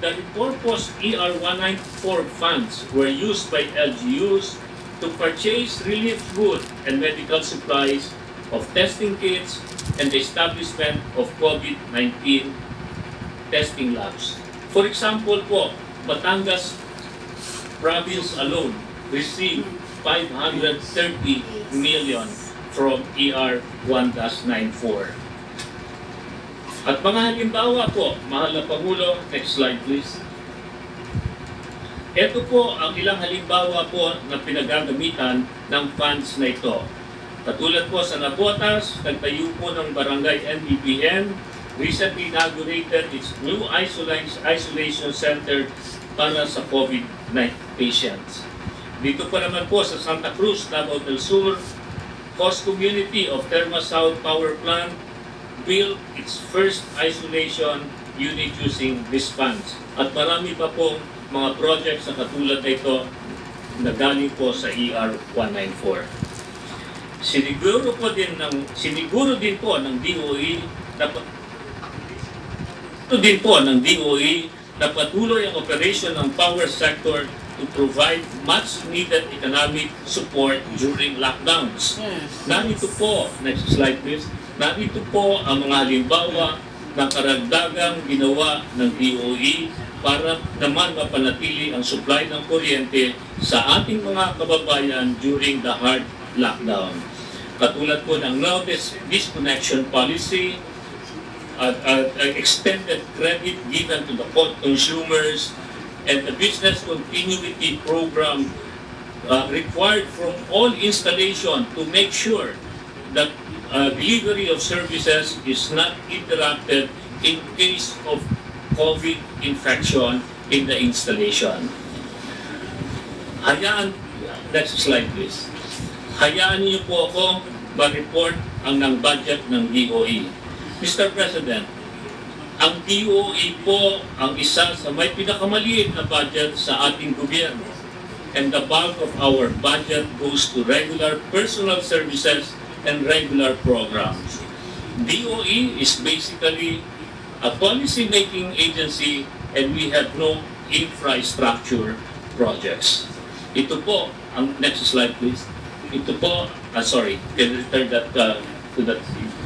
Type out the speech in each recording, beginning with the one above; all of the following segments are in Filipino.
the repurposed ER-194 funds were used by LGUs to purchase relief food and medical supplies of testing kits and the establishment of COVID-19 testing labs. For example po, Batangas province alone received 530 million from ER-1-94. At mga halimbawa po, mahal na Pangulo, next slide please. Ito po ang ilang halimbawa po na pinagagamitan ng funds na ito. Katulad po sa Nabotas, nagtayo po ng Barangay NBPN, recently inaugurated its new isolation center para sa COVID-19 patients. Dito po naman po sa Santa Cruz, Davao del Sur, host community of Terma South Power Plant built its first isolation unit using these funds. At marami pa pong mga projects na katulad na ito na galing po sa ER-194. Siniguro din po ng DOE na patuloy ang operation ng power sector to provide much needed economic support during lockdowns. Narito po, next slide please, narito po ang mga halimbawa ng karagdagang ginawa ng DOE para naman mapanatili ang supply ng kuryente sa ating mga kababayan during the hard lockdown. Katulad po ng no disconnection policy, extended credit given to the consumers, and the business continuity program required from all installation to make sure that delivery of services is not interrupted in case of COVID infection in the installation. Next slide please. Hayaan niyo po ako ma-report ang ng budget ng DOE. Mr. President, ang DOE po ang isa sa may pinakamaliit na budget sa ating gobyerno. And the bulk of our budget goes to regular personal services and regular programs. DOE is basically a policy-making agency and we have no infrastructure projects. Ito po, ang next slide please. Ito po, can you return that to the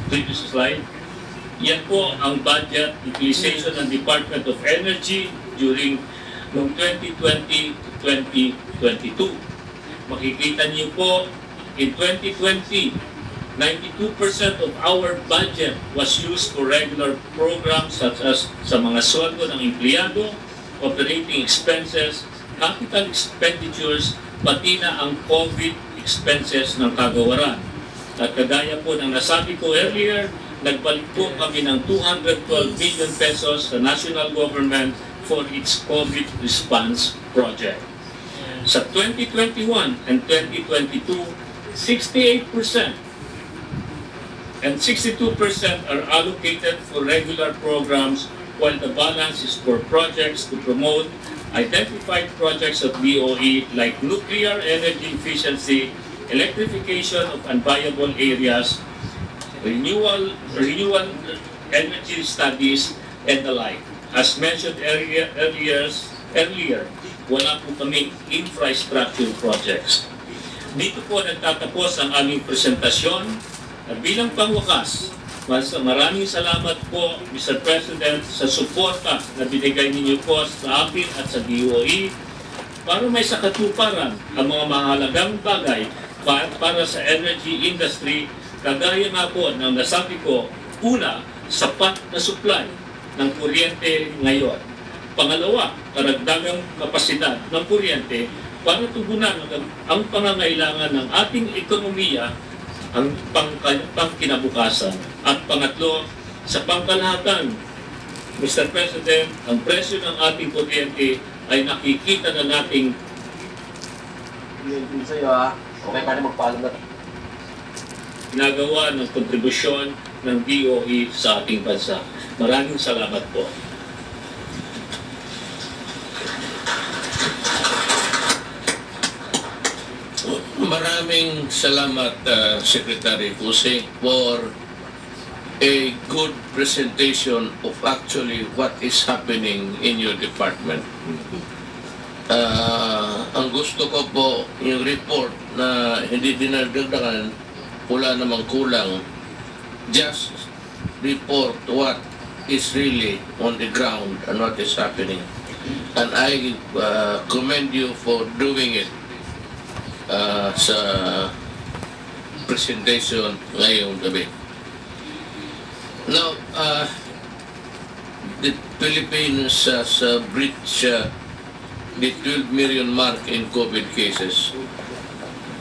previous slide? Yan po ang budget utilization ng Department of Energy during noong 2020 to 2022. Makikita niyo po, in 2020, 92% of our budget was used for regular programs such as sa mga sweldo ng empleyado, operating expenses, capital expenditures, pati na ang COVID expenses ng kagawaran. At kagaya po ng nasabi ko earlier, nagbalik po kami ng 212 billion pesos sa national government for its COVID response project. Sa 2021 and 2022, 68% and 62% are allocated for regular programs while the balance is for projects to promote identified projects of DOE like nuclear energy efficiency, electrification of unviable areas, renewable energy studies, and the like. As mentioned earlier, wala po kaming infrastructure projects. Dito po nagtatapos ang aming presentasyon. At bilang pangwakas, maraming salamat po, Mr. President, sa suporta na binigay ninyo po sa akin at sa DOE para may sakatuparan ang mga mahalagang bagay para sa energy industry, kagaya nga po ng nasabi ko, una, sapat na supply ng kuryente ngayon. Pangalawa, karagdagang kapasidad ng kuryente para tugunan ang pangangailangan ng ating ekonomiya ang pangkinabukasan. At pangatlo, sa pangkalahatan, Mr. President, ang presyo ng ating kuryente ay nakikita na nating ginagawa ng kontribusyon ng DOE sa ating bansa. Maraming salamat po. Maraming salamat, Secretary Jose, for a good presentation of actually what is happening in your department. Ang gusto ko po, yung report na hindi dinagdagan, wala namang kulang, just report what is really on the ground and what is happening. And I commend you for doing it sa presentation ngayong gabi. Now, the Philippines has breached the 12 million mark in COVID cases.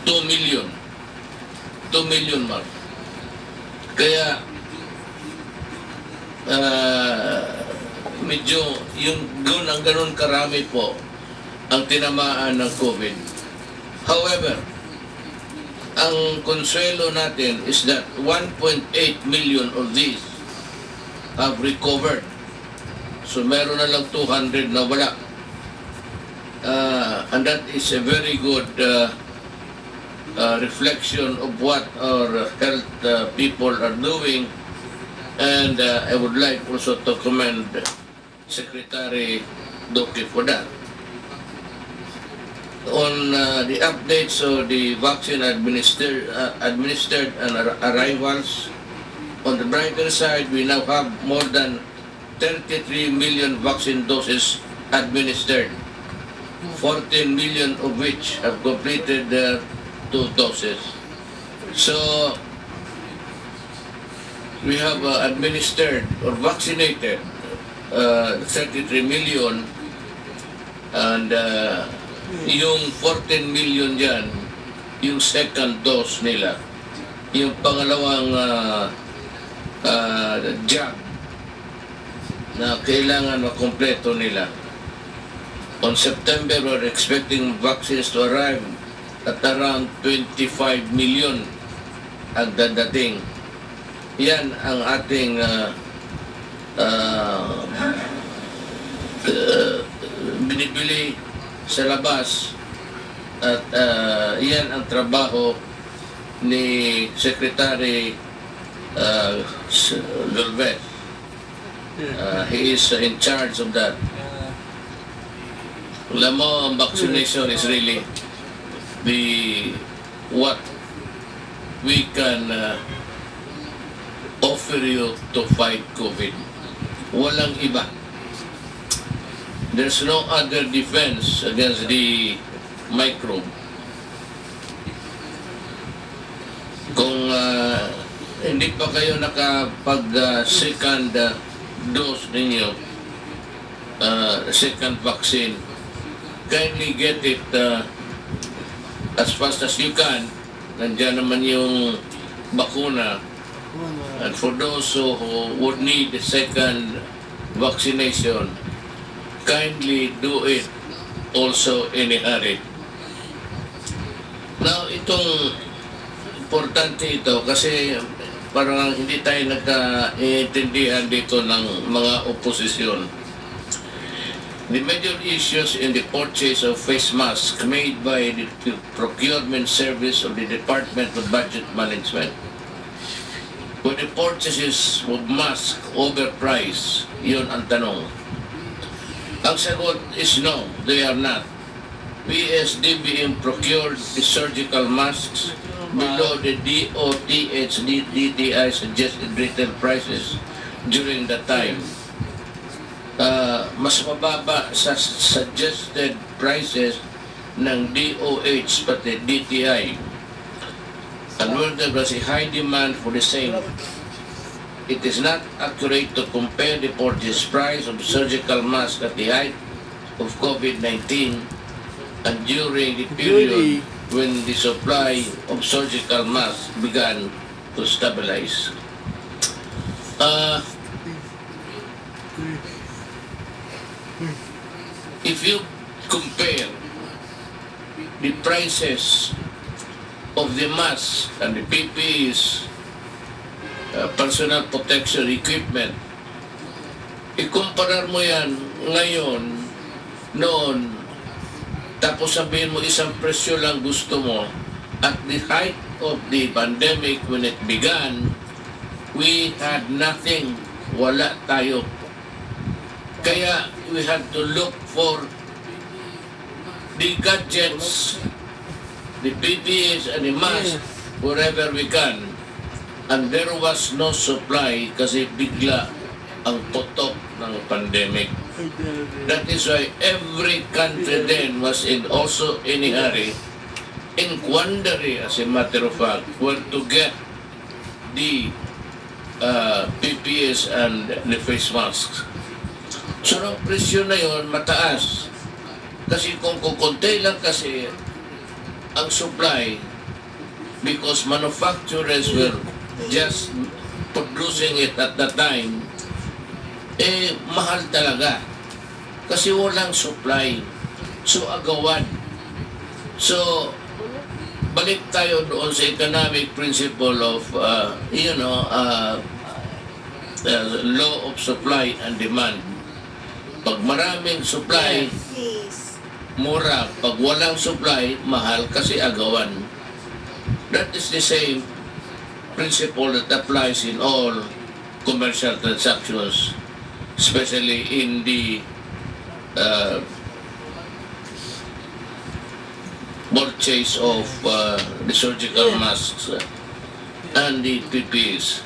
2 million. 2 million mark. Kaya, medyo yung ganun karami po ang tinamaan ng COVID. However, ang konsuelo natin is that 1.8 million of these have recovered. So meron na lang 200 na wala. And that is a very good reflection of what our health people are doing. And I would like also to commend Secretary Doki for that. On the updates of the vaccine administered and arrivals, on the brighter side, we now have more than 33 million vaccine doses administered, 14 million of which have completed their 2 doses. So, we have administered or vaccinated 33 million, and yung 14 million yan, yung second dose nila, yung pangalawang jab na kailangan makompleto nila. On September, we're expecting vaccines to arrive at around 25 million ang dadating. Yan ang ating binibili sa labas, at yan ang trabaho ni Secretary Galvez. He is in charge of that. Alam mo, ang vaccination is really what we can offer you to fight COVID. Walang iba. There's no other defense against the microbe. Kung hindi pa kayo nakapag-second dose ninyo, second vaccine, kindly get it as fast as you can. Nandiyan naman yung bakuna. And for those who would need the second vaccination, kindly do it also in a hurry. Now, itong importante ito kasi parang hindi tayo nagka-iintindihan dito ng mga oposisyon. The major issues in the purchase of face masks made by the procurement service of the Department of Budget Management. When the purchases of masks overpriced, yun ang tanong. Ang sagot is no, they are not. PSDBM procured the surgical masks below the DOTH DTI suggested retail prices during that time. Mas mababa sa suggested prices ng DOH pati DTI. And where there was a high demand for the same, it is not accurate to compare the purchase price of surgical mask at the height of COVID-19 and during the period when the supply of surgical masks began to stabilize. If you compare the prices of the masks and the PPEs, personal protection equipment, ikumparar mo yan ngayon, noon, tapos sabihin mo isang presyo lang gusto mo, at the height of the pandemic when it began, we had nothing. Wala tayo. Kaya we had to look for the gadgets, the PPEs and the masks wherever we can. And there was no supply kasi bigla ang putok ng pandemic. That is why every country then was also in a hurry, in quandary as a matter of fact, where to get the PPEs and the face masks. So ang presyo na yon mataas. Kasi kung kukunti lang kasi ang supply, because manufacturers were just producing it at that time, mahal talaga. Kasi walang supply. So, agawan. So, balik tayo doon sa economic principle of, law of supply and demand. Pag maraming supply, mura. Pag walang supply, mahal kasi agawan. That is the same principle that applies in all commercial transactions, especially in the purchase of the surgical masks and the PPEs.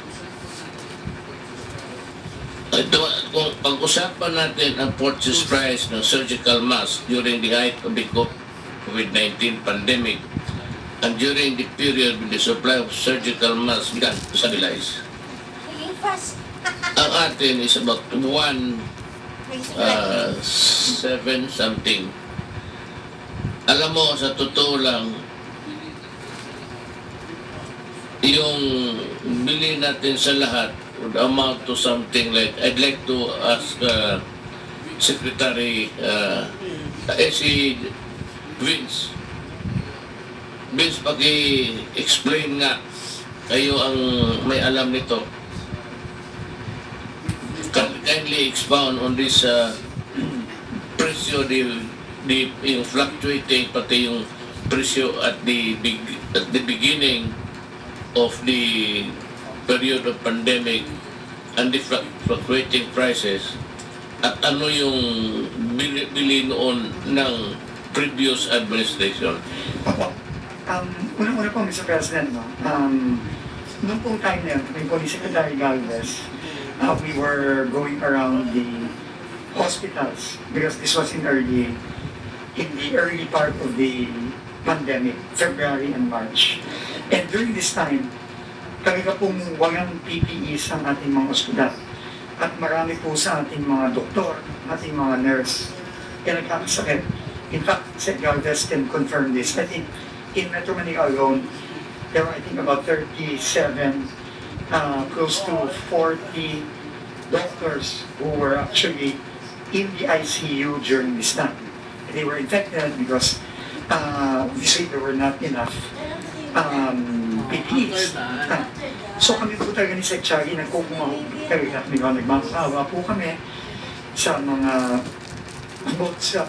Ito, kung pag-usapan natin ang purchase price ng surgical mask during the height of the COVID-19 pandemic and during the period when the supply of surgical masks began to stabilize, ang atin is about 7 something. Alam mo, sa totoo lang, yung bili natin sa lahat would amount to something like, I'd like to ask Secretary si Vince, paki-explain nga, kayo ang may alam nito. Kindly expound on this presyo, yung fluctuating, pati yung presyo at the beginning of the period of pandemic and the fluctuating prices, at ano yung bili noon ng previous administration. Unang-una po, Mr. President, noong pong time na yun, may Police Secretary Galvez, we were going around the hospitals because this was in the early part of the pandemic, February and March. And during this time, talaga pong walang PPEs ang ating mga ospital. At marami po sa ating mga doktor, ating mga nurse, kaya nagkakasakit. In fact, Sir Galvez can confirm this. I think in Metro Manila alone, there were, I think, about 37, close to 40 doctors who were actually in the ICU during this time. They were infected because obviously there were not enough PPEs. So kami po talaga ni Sec Chagi, nagkukumaho talaga. Nagmamahawa po kami sa mga both sa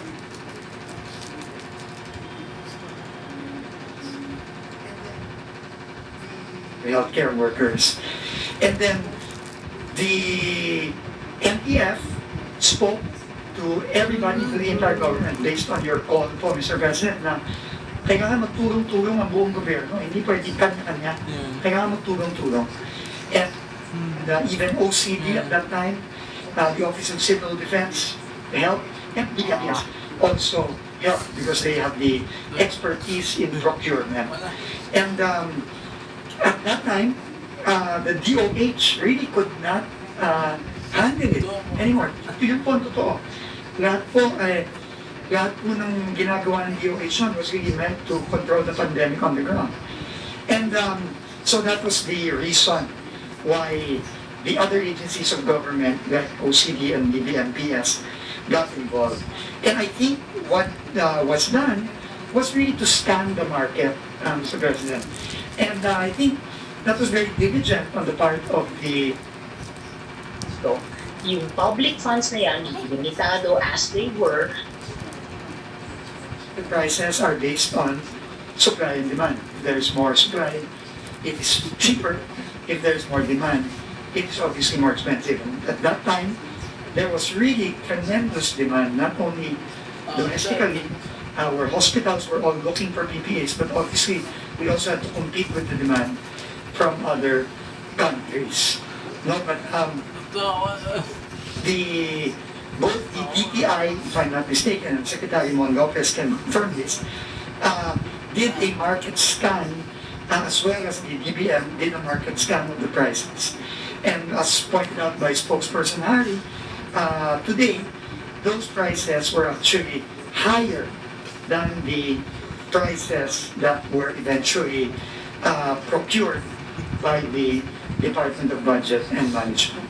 healthcare workers. And then the NTF spoke to everybody, to the entire government, based on your call po, Mr. President, na kailangan magtulong-tulong ang buong gobyerno. Hindi pwede kanya-kanya. Kailangan magtulong-tulong. And even OCD at that time, the Office of Civil Defense, help, and BIS also help because they have the expertise in procurement. And at that time, the DOH really could not handle it anymore. To your point, totoo. Lahat po ng ginagawa ng DOH was really meant to control the pandemic on the ground. And so that was the reason why the other agencies of government, like OCD and the BMPS, got involved. And I think what was done was really to scan the market, Mr. President. And I think that was very diligent on the part of the... So, yung public funds na yan, limitado as they were, the prices are based on supply and demand. If there is more supply, it is cheaper. If there is more demand, it is obviously more expensive. And at that time, there was really tremendous demand, not only domestically, our hospitals were all looking for PPEs, but obviously we also had to compete with the demand from other countries. No, but the both the DTI, if I'm not mistaken, and Secretary Mon Lopez can confirm this, did a market scan as well as the DBM did a market scan of the prices. And as pointed out by spokesperson Harry, today, those prices were actually higher than the prices that were eventually procured by the Department of Budget and Management.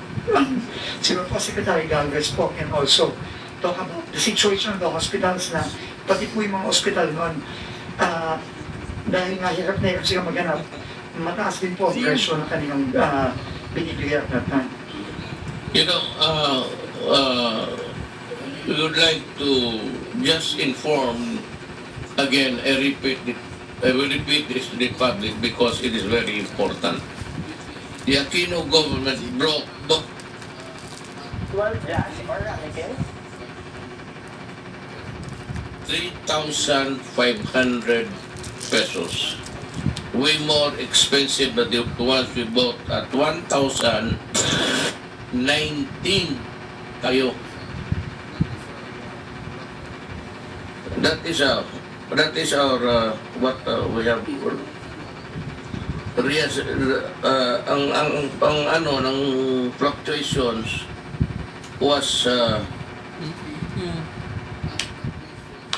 Siguro po Secretary Galvez po can also talk about the situation of the hospitals na pati po yung mga hospital noon dahil nga hirap na hirap sila maghanap, mataas din po ang presyo na kanilang binibigay at that time. You know, we would like to just inform again. I will repeat this to the public because it is very important. The Aquino government broke 3,500 pesos. Way more expensive than the ones we bought at 1,019 tayo. That is our what we have. Yes, ang ano ng fluctuations was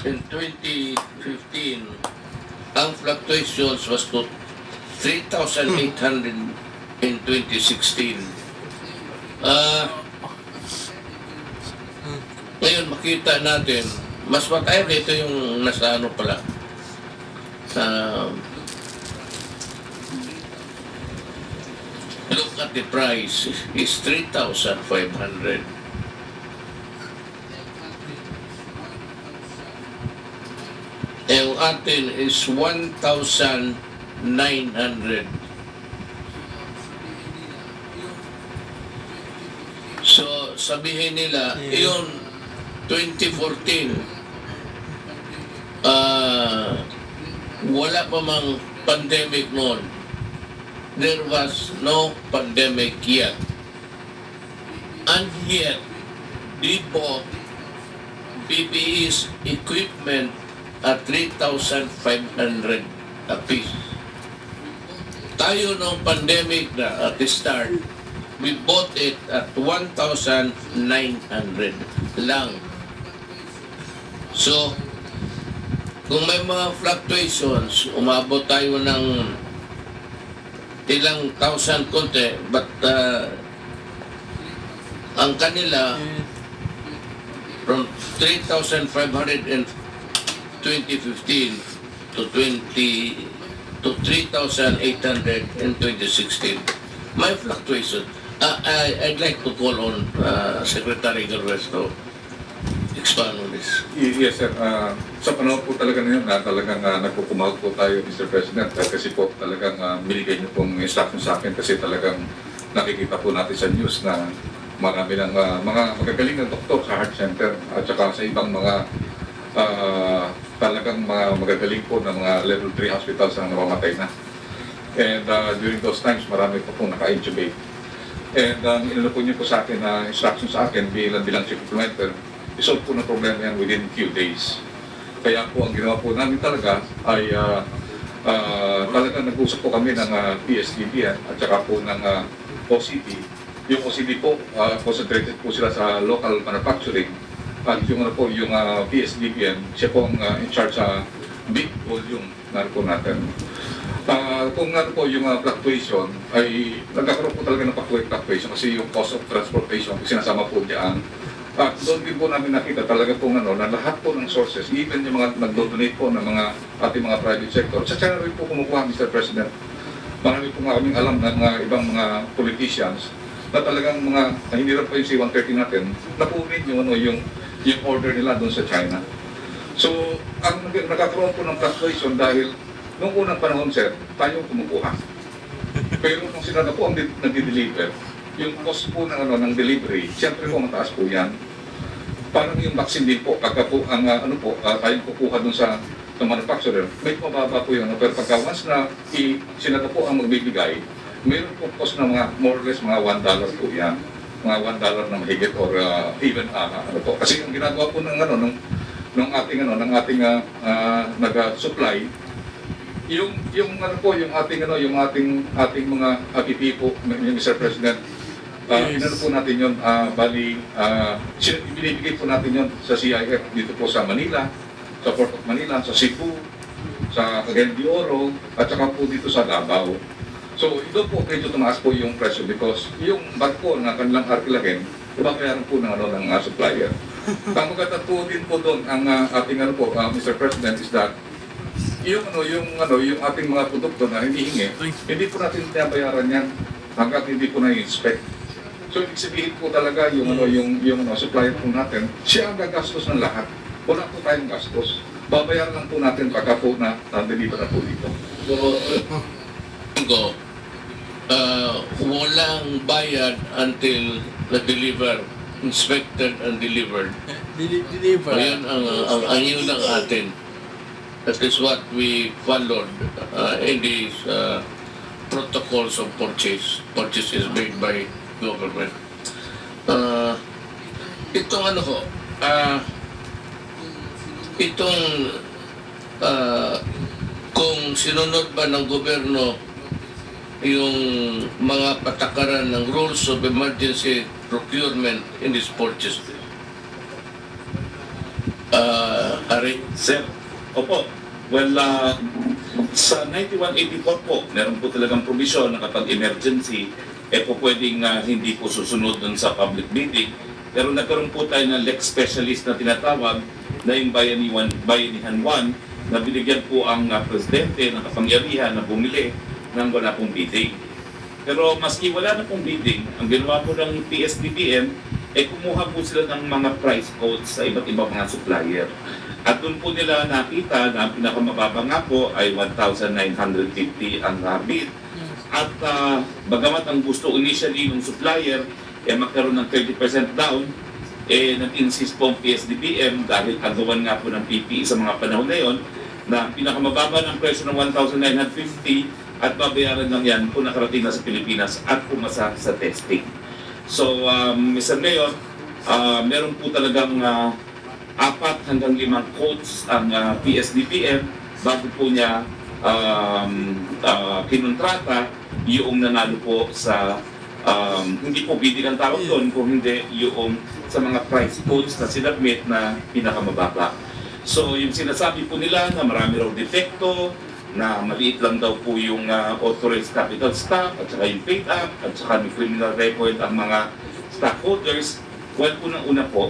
in 2015, ang fluctuations was to 3,800 in 2016. Ngayon makita natin, mas matayo dito yung nasa ano pala. Look at the price is 3,500. Yung atin is 1,900. So, sabihin nila, yun, 2014, wala pa mang pandemic noon. There was no pandemic yet. And yet, they bought PPE's equipment at 3,500 apiece. Tayo nung pandemic na at the start, we bought it at 1,900 lang. So, kung may mga fluctuations, umabot tayo ng ilang thousand konti, but ang kanila from 3,500 in 2015 to 3,800 in 2016. My fluctuation. I'd like to call on Secretary Galvez to expand on this. Yes, sir. Sa panahon po talaga na yun na talagang nagpukumahal po tayo, Mr. President, kasi po talagang binigay niyo pong instruction sa akin kasi talagang nakikita po natin sa news na marami ng mga magagaling na doktor sa heart center at saka sa ibang mga talagang mga magagaling po na mga level 3 hospitals na namamatay na. And during those times, marami po pong naka-intubate. And inano po niyo po sa akin na instruction sa akin bilang chief implementer, isolve po na problema yan within few days. Kaya po ang ginawa po namin talaga ay talagang nag-usap po kami ng PSDB at saka po ng OCD. Yung OCD po, concentrated po sila sa local manufacturing. At yung ano po, yung PSDBM, siya po ang in charge sa big volume na po natin. Kung ano po yung fluctuation, ay nagkakaroon po talaga ng fluctuation kasi yung cost of transportation, sinasama po diyan. At doon din po namin nakita talaga po na lahat po ng sources, even yung mga nagdo-donate po ng mga ating mga private sector, sa China rin po kumukuha, Mr. President. Marami po nga kaming alam ng mga ibang mga politicians na talagang mga hinirap pa yung C-130 natin, napunin yung order nila doon sa China. So, ang nagkakaroon po ng fluctuation dahil noong unang panahon, sir, tayo kumukuha. Pero kung sila na po ang nag-deliver, yung cost po ng, ng delivery, siyempre po mataas po yan. Parang yung vaccine din po, pagka po ang tayong kukuha dun sa manufacturer, may mababa po yun. Pero pagka once na sila na po ang magbibigay, mayroon po cost na mga more or less mga $1 po yan. Mga $1 na mahigit or even ano po. Kasi ang ginagawa po ng ng ating nag-supply, yung ating mga pipipo, Mr. President, inano po natin yun, binibigay po natin yun sa CIF dito po sa Manila, sa Port of Manila, sa Cebu, sa Cagayan de Oro, at saka po dito sa Davao. So ito po medyo tumaas po yung presyo because yung bag po na kanilang arkilahin, ibabayaran po ng supplier. Ang maganda po din po doon ang ating Mr. President is that yung ating mga produkto na hinihingi, hindi po natin binabayaran yan hanggat hindi po na-inspect. So ibig sabihin po talaga yung supplier po natin, siya ang gagastos ng lahat. Wala po tayong gastos. Babayaran lang po natin pagka po na-deliver na po dito. So, walang bayad until na-deliver, inspected and delivered. Deliver. Ayan ang yun ng atin. That is what we followed in these protocols of purchases made by government. Itong kung sinunod ba ng gobyerno yung mga patakaran ng rules of emergency procurement in this purchase. Ari? Sir, opo. Well, sa 9184 po, meron po talagang provision na kapag emergency, po pwedeng hindi po susunod dun sa public bidding. Pero nagkaroon po tayo ng lex specialist na tinatawag na yung Bayanihan 1 na binigyan po ang presidente ng kapangyarihan na bumili nang wala pong bidding. Pero maski wala na pong bidding, ang ginawa po ng PSDBM kumuha po sila ng mga price codes sa iba't ibang mga supplier. At doon po nila nakita na ang pinakamababa nga po ay 1,950 ang bid. At bagamat ang gusto initially ng supplier magkaroon ng 30% down, nag-insist po ang PSDBM dahil agawan nga po ng PPE sa mga panahon na yon na pinakamababa ng presyo ng 1,950 at babayaran lang yan kung nakarating na sa Pilipinas at pumasa sa testing. So, Mr. Mayor, meron po talagang 4 hanggang 5 codes ang PSDBM bago po niya kinontrata yung nanalo po sa hindi po bidding ang tawag doon, kung hindi yung sa mga price codes na sinabmit na pinakamababa. So, yung sinasabi po nila na marami raw defekto, na maliit lang daw po yung authorized capital stock at saka yung paid up at saka may criminal record ang mga stockholders. Well, unang-una po,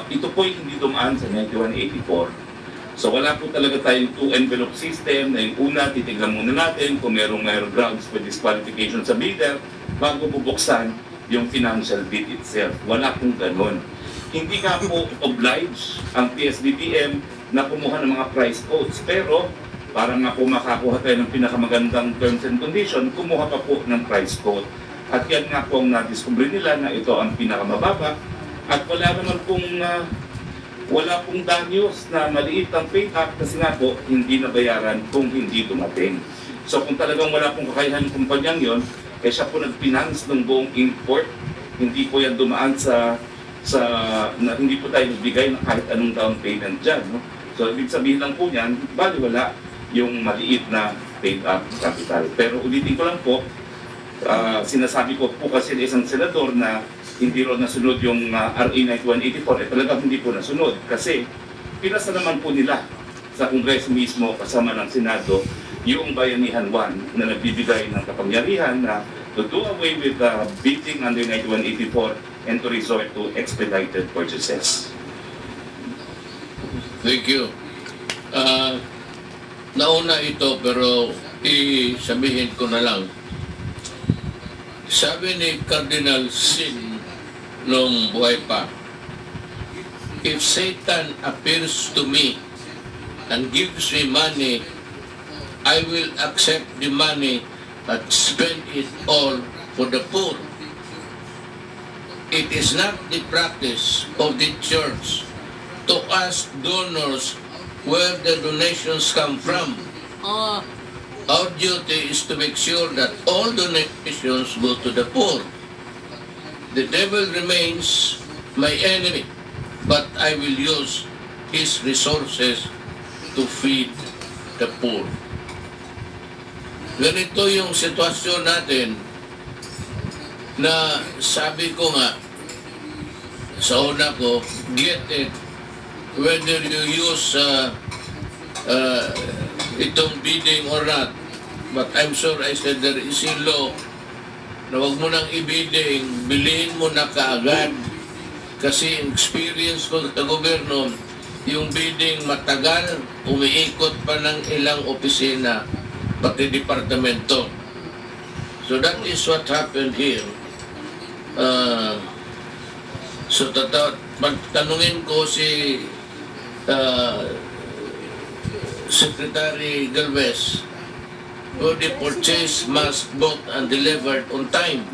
ito po ay hindi dumaan sa 9184. So wala po talaga tayong 2-envelope system na yung una, titignan muna natin kung merong grounds for disqualification sa bidder bago bubuksan yung financial bid itself. Wala pong ganun. Hindi nga po obliged ang PSDBM na kumuha ng mga price codes, pero para nga po makakuha tayo ng pinakamagandang terms and condition, kumuha pa po ng price code. At yan nga po ang na-discover nila na ito ang pinakamababa. At wala naman pong wala pong danyos na maliit ang paid up kasi nga po hindi nabayaran kung hindi dumating. So kung talagang wala pong kakayahan ng kumpanyang yon, siya po nag-finance ng buong import. Hindi po yan dumaan na hindi po tayo nagbigay ng kahit anong down payment dyan. No? So ibig sabihin lang po niyan, baliwala yung maliit na paid up capital. Pero ulitin ko lang po, sinasabi ko po kasi ng isang senador na hindi rin nasunod yung RA 9184, talagang hindi po nasunod kasi pinasa naman po nila sa Kongreso mismo kasama ng Senado yung Bayanihan 1 na nagbibigay ng kapangyarihan na to do away with bidding under 9184 and to resort to expedited purchases. Thank you. Nauna ito pero sabihin ko na lang. Sabi ni Cardinal Sin nung buhay pa, if Satan appears to me and gives me money, I will accept the money and spend it all for the poor. it is not the practice of the church to ask donors where the donations come from. Our duty is to make sure that all donations go to the poor. The devil remains my enemy, but I will use his resources to feed the poor. Ganito yung sitwasyon natin na sabi ko nga sa una ko, get it whether you use itong bidding or not. But I'm sure I said there is a law na wag mo nang i-bidding, bilhin mo na kaagad. Kasi experience ko sa gobyerno, yung bidding matagal, umiikot pa ng ilang opisina, pati departamento. So that is what happened here. So pagtanungin ko si Secretary Galvez, the purchase must bought and delivered on time.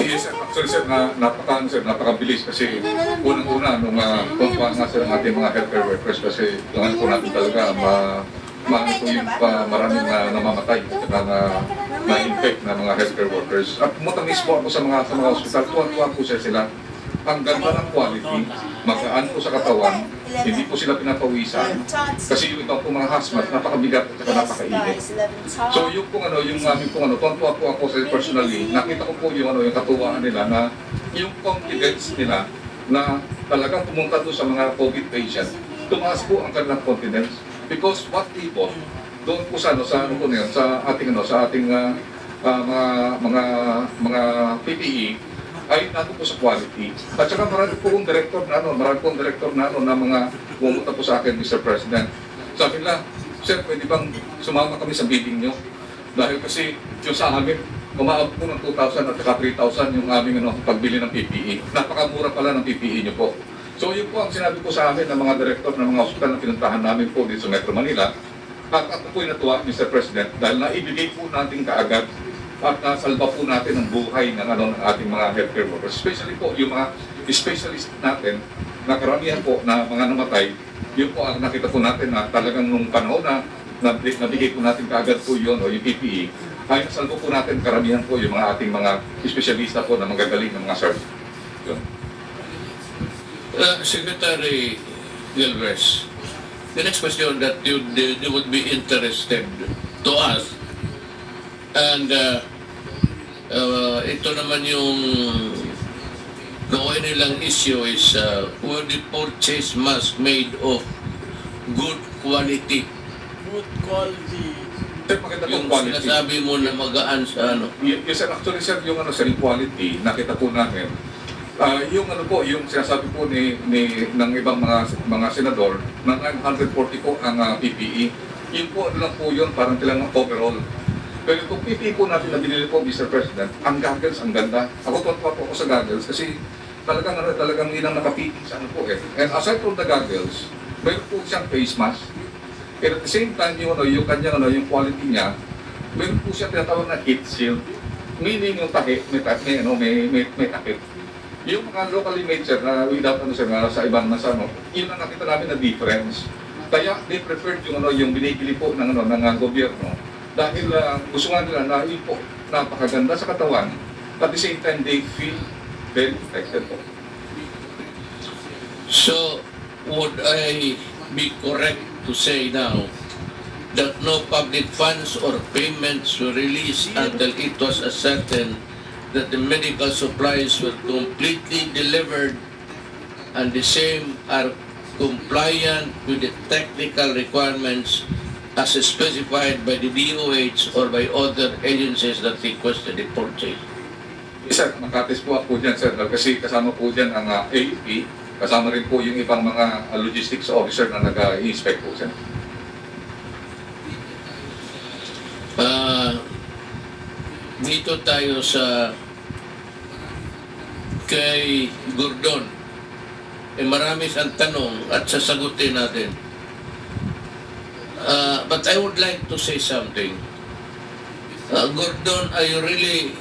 Yes, sir. Actually, sir, napakabilis kasi unang-una nung kumpara nga sir ng ating mga healthcare workers kasi kailangan po natin talaga maano po yung maraming namamatay at na-infect na mga healthcare workers. At pumunta mismo ako sa mga hospital, tuwan-tuwa po sila. Ang ganda ng quality, magaan po sa katawan, hindi po sila pinapawisan. Kasi yung ibang po mga hazmat, napakabigat at saka napakainit. So yung pong yung aming pong tuwan-tuwa po ako sa personally, nakita ko po yung yung katuwaan nila na yung confidence nila na talagang pumunta doon sa mga COVID patients, tumaas po ang kanilang confidence. Because what people, doon po sa ating mga PPE, ay nato po sa quality. At saka marami pong director na na mga pumunta po sa akin, Mr. President. Sabi nila, sir, pwede bang sumama kami sa bidding nyo? Dahil kasi yung sa amin, umaabot po ng 2,000 at saka 3,000 yung aming pagbili ng PPE. Napakamura pala ng PPE nyo po. So yun po ang sinabi po sa amin ng mga director ng mga hospital na pinuntahan namin po dito sa Metro Manila. At ako po'y natuwa, Mr. President, dahil naibigay po natin kaagad at nasalba po natin ang buhay ng ating mga healthcare workers. Especially po yung mga specialist natin na karamihan po na mga namatay, yun po ang nakita po natin na talagang nung panahon na nabigay po natin kaagad po yun o yung PPE, ay nasalba po natin karamihan po yung mga ating mga espesyalista po na magagaling ng mga surgeon. Yun. Secretary Gilres, the next question that you would be interested to ask, and ito naman yung gawin nilang issue is were the purchase mask made of good quality. Good quality. Sir, maganda pong Yung quality. sinasabi mo na magaan sa ano. Yes, sir. Actually, sir, yung sir, yung quality, nakita po namin. Yung yung sinasabi po ng ibang mga senador na 940 po ang PPE. Yun po, lang po yun, parang tilang overall. Pero itong PPE po natin na binili po, Mr. President, ang goggles, ang ganda. Ako tuwa po ako sa goggles kasi talagang ilang nakapiting sa ano po eh. And aside from the goggles, mayroon po siyang face mask. And at the same time, yung kanyang yung quality niya, mayroon po siya tinatawag na heat shield. Meaning yung takip, may takip. Yung mga locally made, sir, na without sa ibang nasa yun ang nakita namin na difference. Kaya they preferred yung binibili po ng gobyerno dahil gusto nga nila na yun po napakaganda sa katawan, at the same time they feel very protected po. So, would I be correct to say now that no public funds or payments were released until it was ascertained that the medical supplies were completely delivered and the same are compliant with the technical requirements as specified by the DOH or by other agencies that requested the purchase? Sir, makatis po ako dyan, sir, kasi kasama po dyan ang AUP, kasama rin po yung ibang mga logistics officer na nag-inspect po, sir. Dito tayo sa kay Gordon. Marami siyang tanong at sasagutin natin. But I would like to say something. Gordon, are you really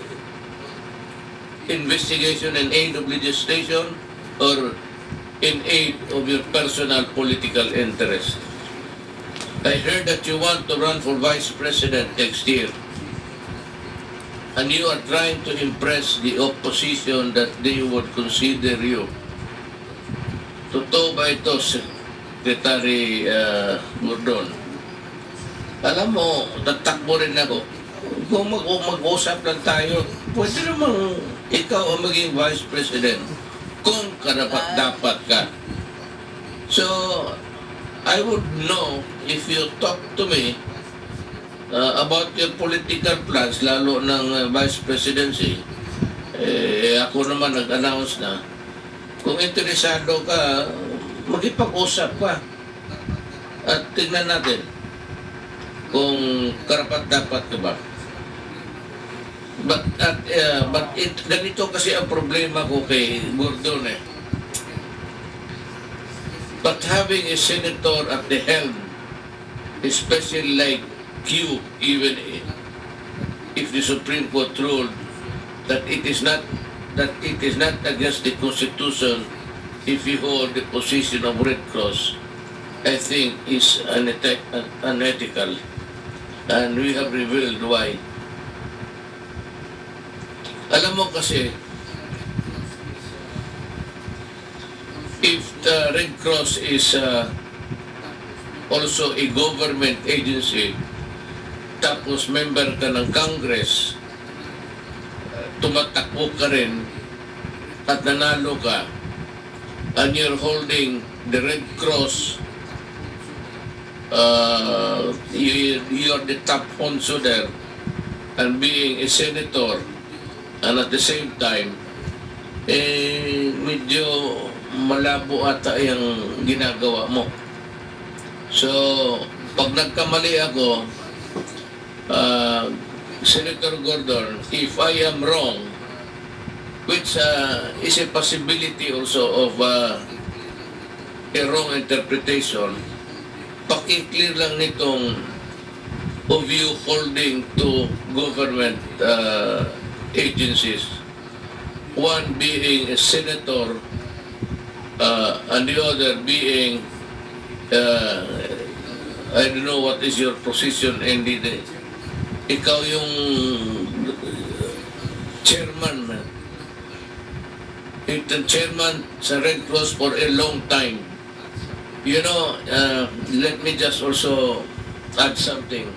investigation and aid of legislation or in aid of your personal political interest? I heard that you want to run for vice president next year, and you are trying to impress the opposition that they would consider you. Totoo ba ito, Secretary Gordon? Alam mo, tatakbo rin ako. Kung mag-usap lang tayo, pwede namang ikaw ang maging vice president kung karapat-dapat ka. So, I would know if you talk to me about your political plans, lalo ng vice presidency. Ako naman nag-announce na. Kung interesado ka, magipag-usap ka. At tignan natin kung karapat-dapat ka ba. Ganito kasi ang problema ko kay Gordon eh. But having a senator at the helm, especially like you, even if the Supreme Court ruled that it is not against the Constitution if you hold the position of Red Cross, I think is unethical, and we have revealed why. Alam mo kasi, if the Red Cross is also a government agency, tapos member ka ng Congress, tumatakbo ka rin at nanalo ka, and you're holding the Red Cross, you're the top honcho there, and being a senator, and at the same time, medyo malabo ata yung ginagawa mo. So, pag nagkamali ako, Senator Gordon, if I am wrong, which is a possibility also of a wrong interpretation, paki-clear lang nitong of you holding to government agencies, one being a senator and the other being I don't know what is your position, and ikaw yung chairman, chairman sa Red Cross for a long time. You know, let me just also add something.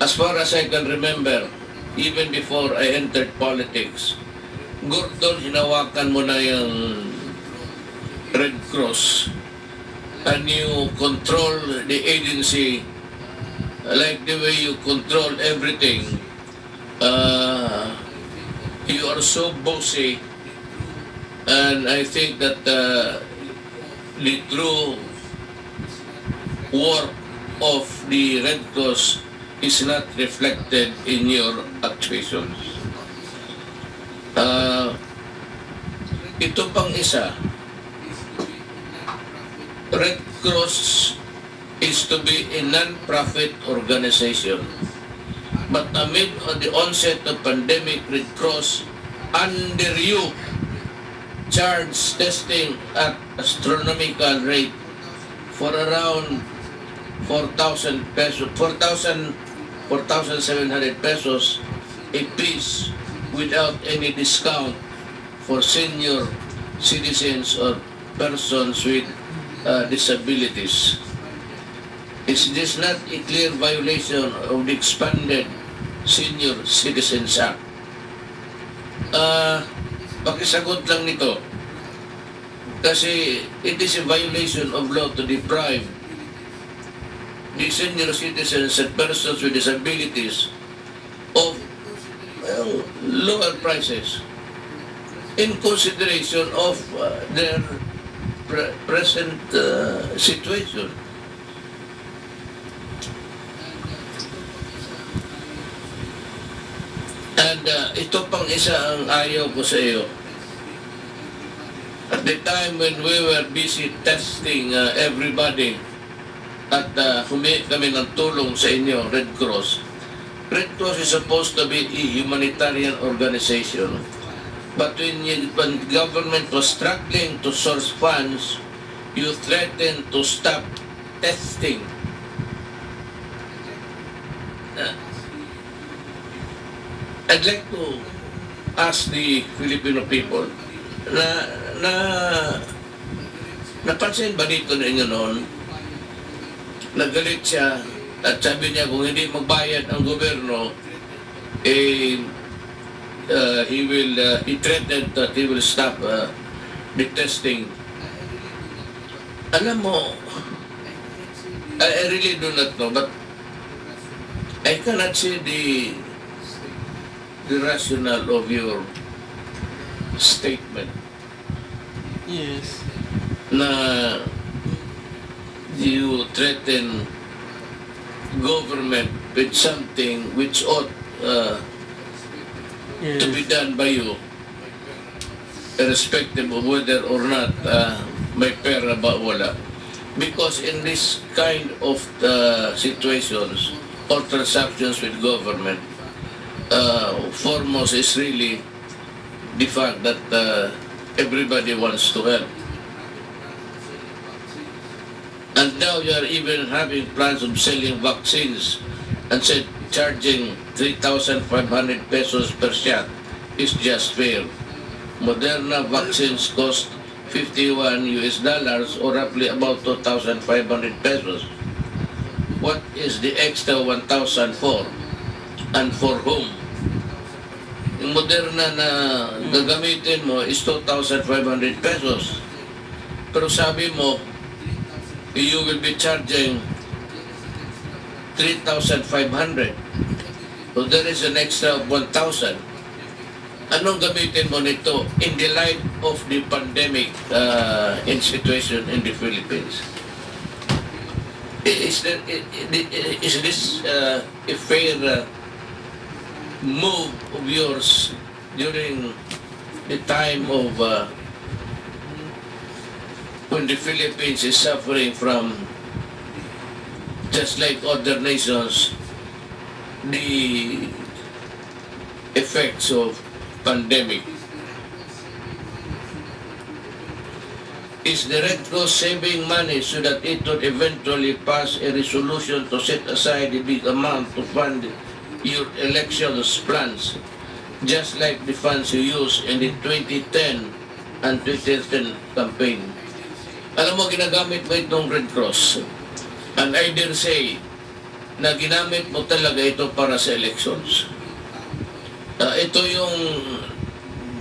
As far as I can remember, even before I entered politics, Gordon, hinawakan mo na yung Red Cross, and you control the agency like the way you control everything. You are so bossy, and I think that the true work of the Red Cross is not reflected in your actuations. Ito pang isa, Red Cross is to be a non-profit organization. But amid the onset of pandemic, Red Cross, under you, charged testing at astronomical rate for around 4,000 pesos, 4,700 pesos a piece without any discount for senior citizens or persons with disabilities. Is this not a clear violation of the expanded Senior Citizens Act? Pakisagot lang nito. Kasi it is a violation of law to deprive the senior citizens and persons with disabilities of lower prices in consideration of their present situation. And ito pang isa ang ayaw ko sa iyo. At the time when we were busy testing everybody at humingi kami ng tulong sa inyo, Red Cross. Red Cross is supposed to be a humanitarian organization. But when government was struggling to source funds, you threatened to stop testing. I'd like to ask the Filipino people na na napansin ba dito ninyo noon? Nagalit siya at sabi niya kung hindi magbayad ang gobyerno, he threatened that he will stop the testing. Alam mo, I really do not know, but I cannot see the rationale of your statement Yes. na you threaten government with something which ought Yes. to be done by you, irrespective of whether or not may pera ba wala. Because in this kind of situations or transactions with government, foremost is really the fact that everybody wants to help. And now you are even having plans of selling vaccines and said charging 3,500 pesos per shot is just fair. Moderna vaccines cost 51 US dollars or roughly about 2,500 pesos. What is the extra 1,000 for? And for whom? Yung Moderna na gagamitin mo is 2,500 pesos. Pero sabi mo, you will be charging 3,500. So there is an extra of 1,000. Anong gamitin mo nito in the light of the pandemic in situation in the Philippines? Is this a fair move of yours during the time of when the Philippines is suffering from, just like other nations, the effects of pandemic? Is the Red Cross saving money so that it would eventually pass a resolution to set aside a big amount to fund your elections plans, just like the funds you used in the 2010 and 2010 campaign? Alam mo, ginagamit mo itong Red Cross, and I dare say na ginamit mo talaga ito para sa elections. Ito yung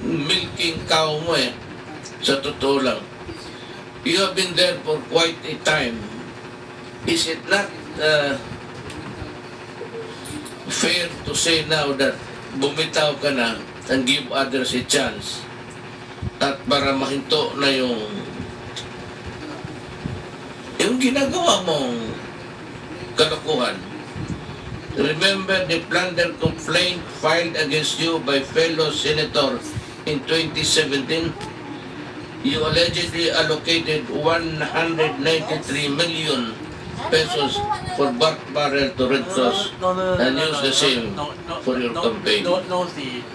milking cow mo sa totoo lang. You have been there for quite a time. Is it not fair to say now that bumitaw ka na and give others a chance at para mahinto na yung ginagawa mong kalokohan? Remember the plunder complaint filed against you by fellow senator in 2017? You allegedly allocated 193 million pesos for bark barrel to Red Cross and used the same for your campaign. No, see.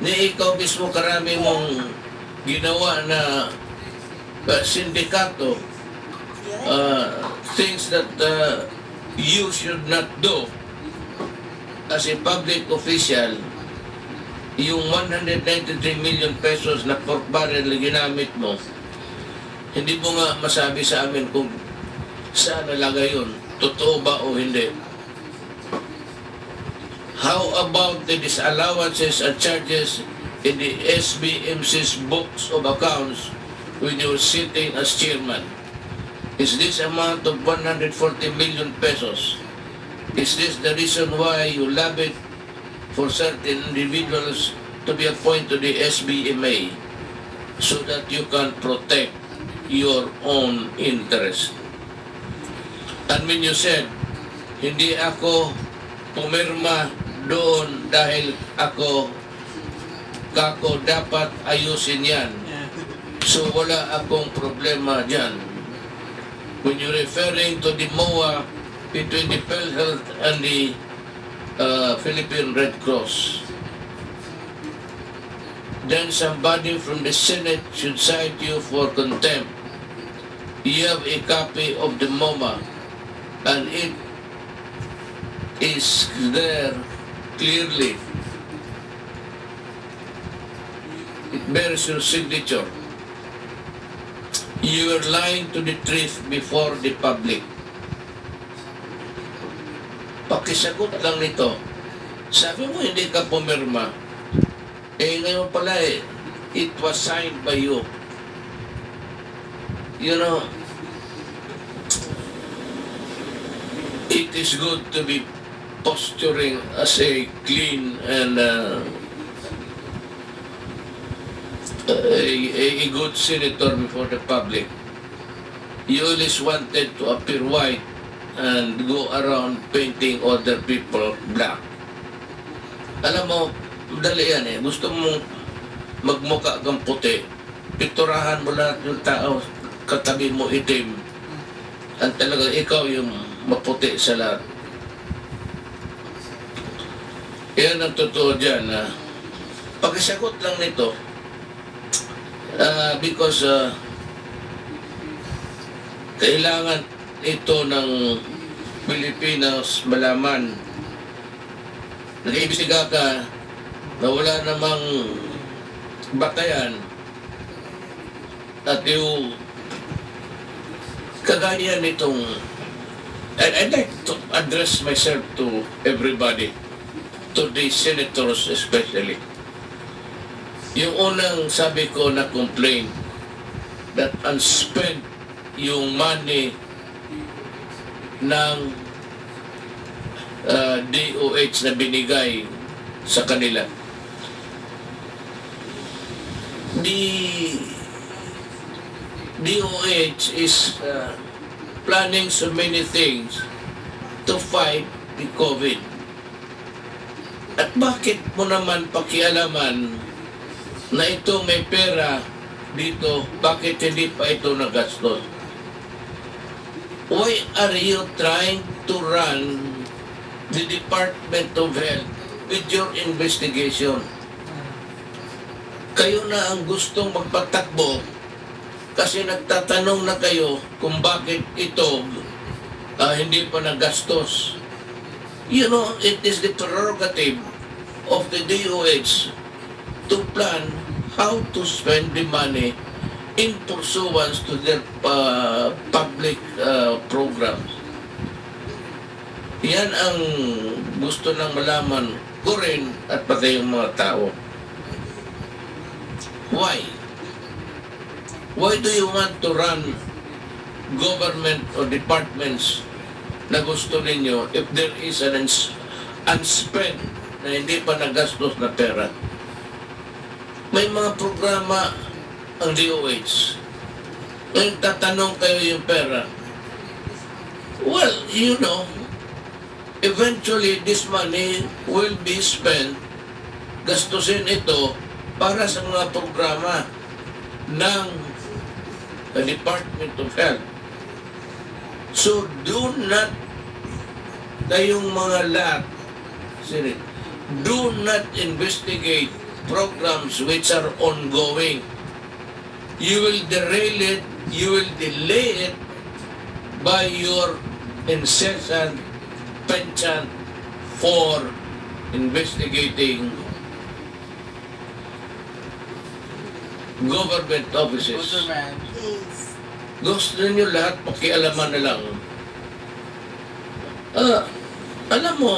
Ni ikaw mismo karami mong ginawa na sindikato, things that you should not do as a public official. Yung 193 million pesos na pork barrel na ginamit mo, hindi mo nga masabi sa amin kung saan nalagay yun, totoo ba o hindi. How about the disallowances and charges in the SBMC's books of accounts when you were sitting as chairman? Is this amount of 140 million pesos? Is this the reason why you lobbied for certain individuals to be appointed to the SBMA so that you can protect your own interest? And when you said, hindi ako pumirma doon dahil ako dapat ayusin yan. So wala akong problema dyan. When you're referring to the MOA between the PhilHealth and the Philippine Red Cross, then somebody from the Senate should cite you for contempt. You have a copy of the MOMA, and it is there clearly. It bears your signature. You are lying to the truth before the public. Pakisagot lang nito. Sabi mo hindi ka pumirma. Ngayon pala it was signed by you. You know, it is good to be posturing as a clean and a good senator before the public. You always wanted to appear white and go around painting other people black. Alam mo, dali yan Gusto mo magmukha kang puti, piturahan mo lahat yung tao, katabi mo itim. Ang talaga ikaw yung maputi sa lahat. Yan ang totoo dyan. Pakisagot lang nito, because kailangan ito ng Pilipinas malaman. Nag-iimbestiga ka na wala namang batayan at yung kagaya nitong I'd like to address myself to everybody, to the senators especially. Yung unang sabi ko na complaint that unspent yung money ng DOH na binigay sa kanila. The DOH is planning so many things to fight the COVID. At bakit mo naman pakialaman na ito may pera dito, bakit hindi pa ito nagastos? Why are you trying to run the Department of Health with your investigation? Kayo na ang gustong magpatakbo kasi nagtatanong na kayo kung bakit ito hindi pa nagastos. You know, it is the prerogative of the DOH to plan how to spend the money in pursuance to their public programs. Yan ang gusto ng malaman ko rin at pati yung mga tao. Why? Why do you want to run government or departments na gusto ninyo if there is an unspent na hindi pa nagastos na pera? May mga programa ang DOH. Ngayon tatanong kayo yung pera. Well, you know, eventually this money will be spent, gastusin ito para sa mga programa ng Department of Health. So do not, kayong mga lahat, do not investigate programs which are ongoing. You will derail it, you will delay it by your incessant penchant for investigating government offices. Waterman. Gusto niyo lahat pakialaman na lang. Alam mo,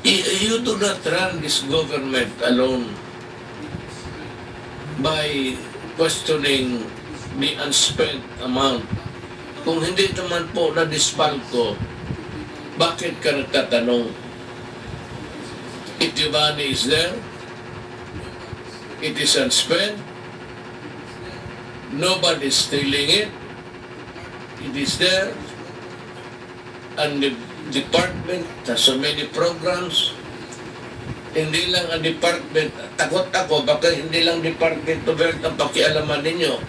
you do not run this government alone by questioning the unspent amount. Kung hindi naman po na-dispal ko, bakit ka nagtatanong? If the money is there, it is unspent, nobody is stealing it, it is there, and the department has so many programs. Hindi lang ang department, takot ako, baka hindi lang Department of Health ang pakialaman ninyo.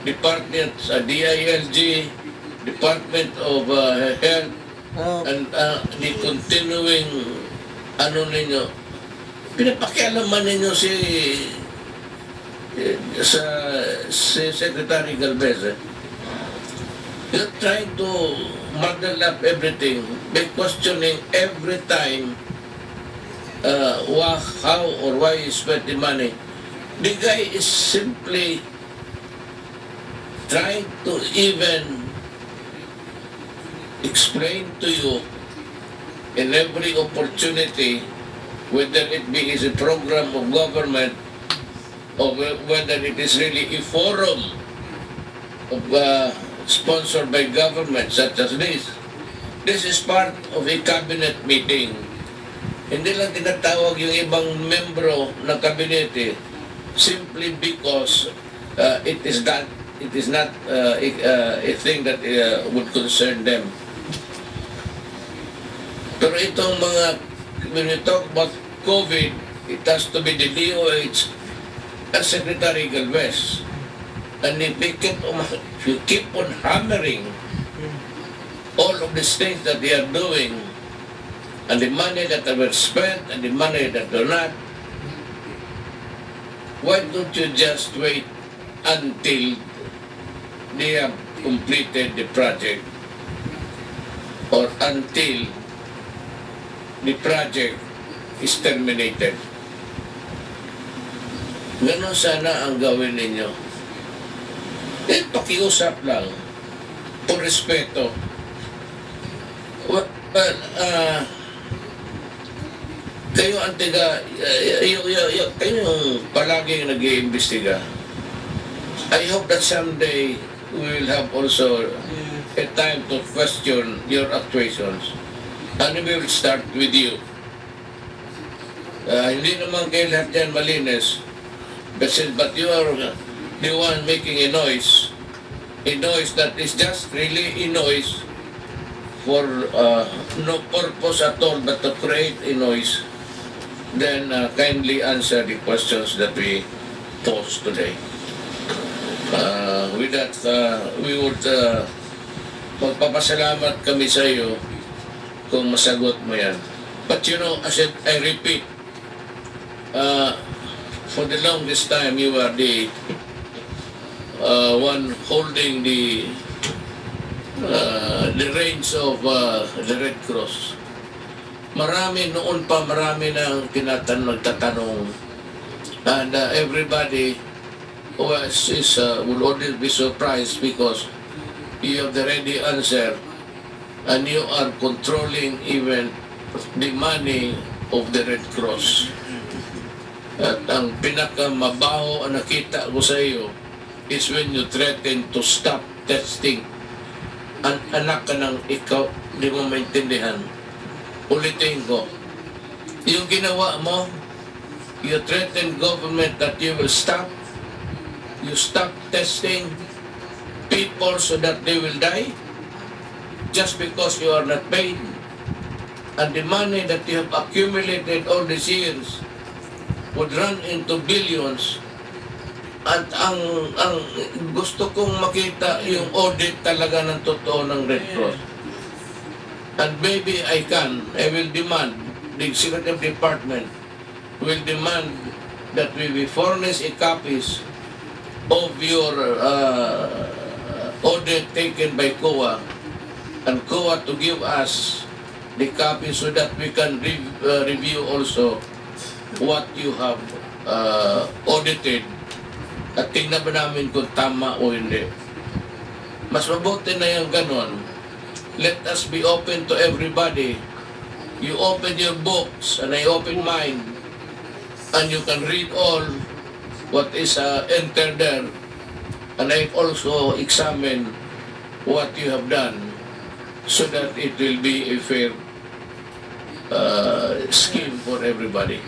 Department sa DILG, Department of Health, and the continuing ninyo, pinapakialaman ninyo si Secretary Galvez. You're trying to muddle up everything by questioning every time how or why he spent the money. The guy is simply trying to even explain to you in every opportunity, whether it be is a program of government or whether it is really a forum of sponsored by government such as this. This is part of a cabinet meeting. Hindi lang tinatawag yung ibang membro ng kabinete simply because it is not a thing that would concern them. Pero itong mga, when we talk about COVID, it has to be the DOH and Secretary Galvez. And if you keep on hammering all of these things that they are doing, and the money that were spent and the money that are not, why don't you just wait until they have completed the project or until the project is terminated? Ganon sana ang gawin ninyo. Pakiusap lang por respeto. Well, kayo ang kayo yung palaging nag-iimbestiga. I hope that someday we will have also a time to question your actuations. And we will start with you. Hindi naman kayo lahat yan malinis. But you are the one making a noise that is just really a noise for no purpose at all but to create a noise. Then kindly answer the questions that we pose today. With that, we would magpapasalamat kami sa iyo kung masagot mo yan. But you know, as I repeat, for the longest time, you are the one holding the reins of the Red Cross. Marami noon pa, marami nang nagtatanong, and everybody will always be surprised because you have the ready answer and you are controlling even the money of the Red Cross. At ang pinakamabaho ang nakita ko sa iyo is when you threaten to stop testing. Anak ka ng ikaw, di mo maintindihan. Ulitin ko, yung ginawa mo, you threaten government that you will stop testing people so that they will die just because you are not paid. And the money that you have accumulated all these years would run into billions. At ang gusto kong makita yung audit talaga ng totoo ng Red Cross. And maybe I will demand, the Executive Department will demand that we be furnished a copies of your audit taken by COA, and COA to give us the copy so that we can review also what you have audited at tingnan ba namin kung tama o hindi. Mas mabuti na yung ganon. Let us be open to everybody. You open your books and I open mine, and you can read all what is entered there, and I also examine what you have done so that it will be a fair scheme for everybody.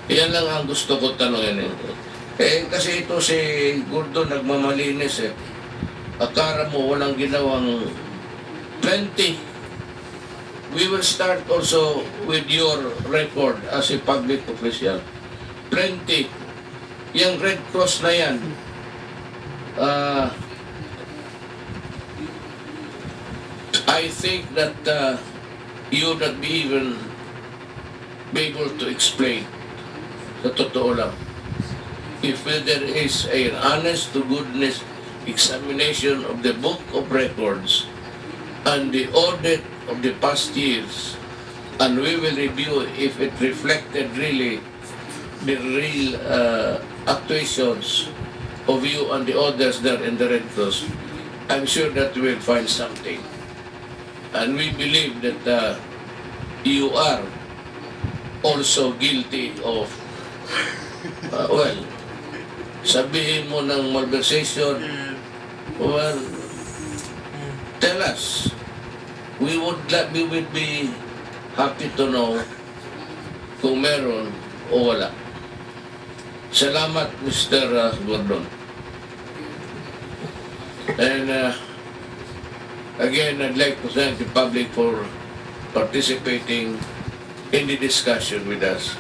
Yan lang ang gusto ko tanongin. Kasi ito si Gordon nagmamalinis Akala mo walang ginawang plenty. We will start also with your record as a public official. Plenty. Yung Red Cross na yan, I think that you would not be even be able to explain sa totoo lang. If there is an honest to goodness examination of the book of records and the audit of the past years, and we will review if it reflected really the real actuations of you and the others there in the Red Cross, I'm sure that we will find something. And we believe that you are also guilty of, well, sabihin mo ng malversation, well, tell us. We would be happy to know kung meron o wala. Salamat, Mr. Gordon. And again, I'd like to thank the public for participating in the discussion with us.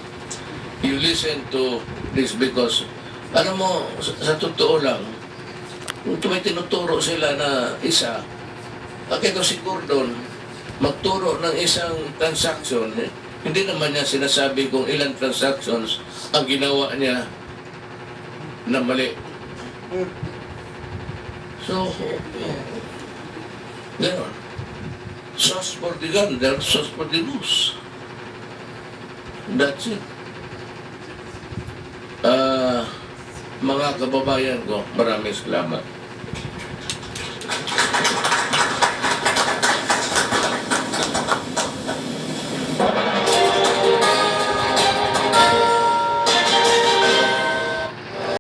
You listen to this because, alam mo, sa totoo lang, kung may tinuturo sila na isa, kaya si Gordon, magturo ng isang transaction, hindi naman niya sinasabi kung ilang transactions ang ginawa niya na mali. So, gano'n. Sauce for the gander, sauce for the goose. That's it. Mga kababayan ko, maraming salamat.